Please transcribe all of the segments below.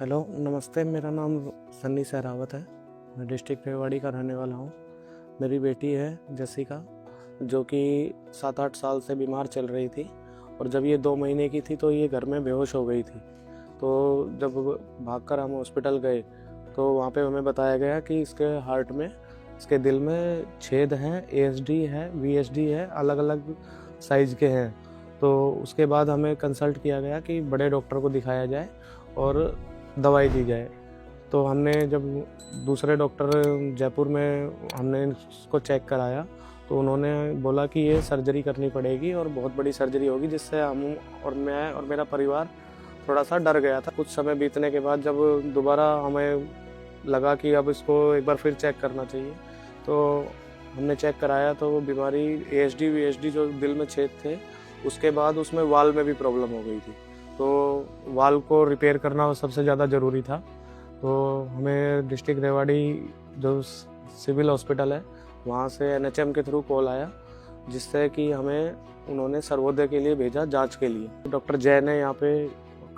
Hello, नमस्ते। मेरा नाम सन्नी सहरावत है। मैं डिस्ट्रिक्ट रेवाड़ी का रहने वाला हूँ। मेरी बेटी है जैसिका, जो कि 7-8 साल से बीमार चल रही थी और जब ये 2 महीने की थी तो ये घर में बेहोश हो गई थी। तो जब भागकर हम हॉस्पिटल गए तो वहाँ पे हमें बताया गया कि इसके हार्ट में, इसके दिल में छेद हैं, एएसडी है, वीएसडी है, अलग अलग साइज़ के हैं। तो उसके बाद हमें कंसल्ट किया गया कि बड़े डॉक्टर को दिखाया जाए और दवाई दी जाए। तो हमने जब दूसरे डॉक्टर जयपुर में हमने इसको चेक कराया तो उन्होंने बोला कि ये सर्जरी करनी पड़ेगी और बहुत बड़ी सर्जरी होगी, जिससे हम और मैं और मेरा परिवार थोड़ा सा डर गया था। कुछ समय बीतने के बाद जब दोबारा हमें लगा कि अब इसको एक बार फिर चेक करना चाहिए, तो हमने चेक कराया तो वो बीमारी एएसडी वीएसडी जो दिल में छेद थे, उसके बाद उसमें वाल्व में भी प्रॉब्लम हो गई थी। तो वाल्व को रिपेयर करना सबसे ज़्यादा ज़रूरी था। तो हमें डिस्ट्रिक्ट रेवाड़ी जो सिविल हॉस्पिटल है, वहाँ से एनएचएम के थ्रू कॉल आया, जिससे कि हमें उन्होंने सर्वोदय के लिए भेजा जांच के लिए। डॉक्टर जय ने यहाँ पे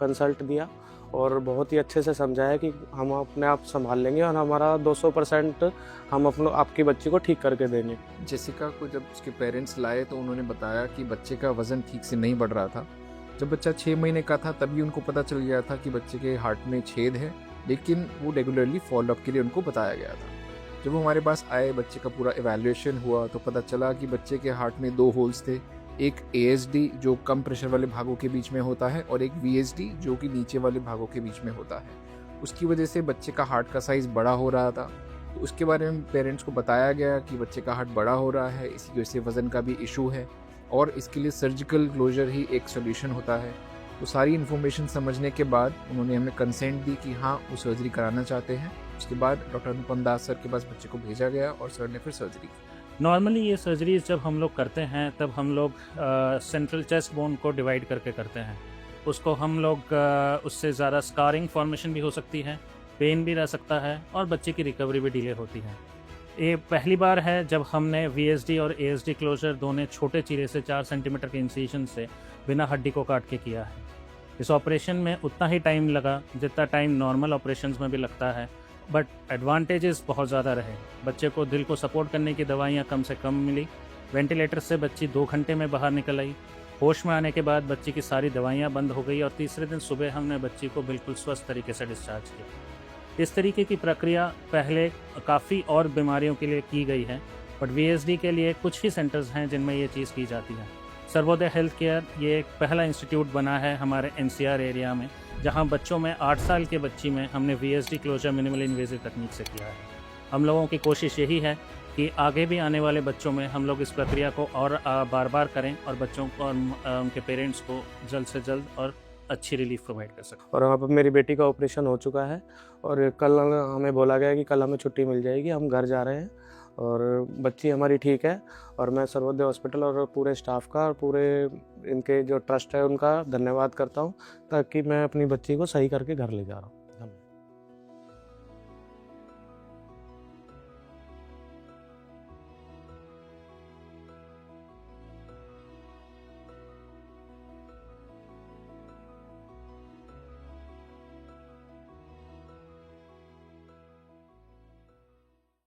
कंसल्ट दिया और बहुत ही अच्छे से समझाया कि हम अपने आप संभाल लेंगे और हमारा 200% हम आपकी बच्ची को ठीक करके देंगे। जेसिका को जब उसके पेरेंट्स लाए तो उन्होंने बताया कि बच्चे का वज़न ठीक से नहीं बढ़ रहा था। जब बच्चा 6 महीने का था तभी उनको पता चल गया था कि बच्चे के हार्ट में छेद है, लेकिन वो रेगुलरली फॉलोअप के लिए उनको बताया गया था। जब वो हमारे पास आए, बच्चे का पूरा इवैल्यूएशन हुआ तो पता चला कि बच्चे के हार्ट में 2 होल्स थे। एक एएसडी जो कम प्रेशर वाले भागों के बीच में होता है और एक वीएसडी जो कि नीचे वाले भागों के बीच में होता है। उसकी वजह से बच्चे का हार्ट का साइज़ बड़ा हो रहा था। तो उसके बारे में पेरेंट्स को बताया गया कि बच्चे का हार्ट बड़ा हो रहा है, इसी वजह से वज़न का भी इशू है और इसके लिए सर्जिकल क्लोजर ही एक सोल्यूशन होता है। तो सारी इन्फॉर्मेशन समझने के बाद उन्होंने हमें कंसेंट दी कि हाँ, वो सर्जरी कराना चाहते हैं। उसके बाद डॉक्टर अनुपम दास सर के पास बच्चे को भेजा गया और सर ने फिर सर्जरी की। नॉर्मली ये सर्जरीज जब हम लोग करते हैं तब हम लोग सेंट्रल चेस्ट बोन को डिवाइड करके करते हैं। उसको हम लोग उससे ज़्यादा स्कारिंग फॉर्मेशन भी हो सकती है, पेन भी रह सकता है और बच्चे की रिकवरी भी डिले होती है। ये पहली बार है जब हमने वीएसडी और एएसडी क्लोजर दोनों छोटे चीरे से 4 सेंटीमीटर के इंसिजन से बिना हड्डी को काट के किया है। इस ऑपरेशन में उतना ही टाइम लगा जितना टाइम नॉर्मल ऑपरेशंस में भी लगता है, बट एडवांटेजेस बहुत ज़्यादा रहे। बच्चे को दिल को सपोर्ट करने की दवाइयाँ कम से कम मिली। वेंटिलेटर से बच्ची 2 घंटे में बाहर निकल आई। होश में आने के बाद बच्ची की सारी दवाइयाँ बंद हो गई और तीसरे दिन सुबह हमने बच्ची को बिल्कुल स्वस्थ तरीके से डिस्चार्ज किया। इस तरीके की प्रक्रिया पहले काफ़ी और बीमारियों के लिए की गई है, बट वीएसडी के लिए कुछ ही सेंटर्स हैं जिनमें ये चीज़ की जाती है। सर्वोदय हेल्थ केयर ये एक पहला इंस्टीट्यूट बना है हमारे एनसीआर एरिया में, जहां बच्चों में 8 साल के बच्ची में हमने वीएसडी क्लोजर मिनिमल इन्वेजिव तकनीक से किया है। हम लोगों की कोशिश यही है कि आगे भी आने वाले बच्चों में हम लोग इस प्रक्रिया को और बार बार करें और बच्चों को और उनके पेरेंट्स को जल्द से जल्द और अच्छी रिलीफ प्रोवाइड कर सकें। और अब मेरी बेटी का ऑपरेशन हो चुका है और कल हमें बोला गया कि कल हमें छुट्टी मिल जाएगी, हम घर जा रहे हैं और बच्ची हमारी ठीक है। और मैं सर्वोदय हॉस्पिटल और पूरे स्टाफ का और पूरे इनके जो ट्रस्ट है उनका धन्यवाद करता हूँ, ताकि मैं अपनी बच्ची को सही करके घर ले जा रहा हूँ।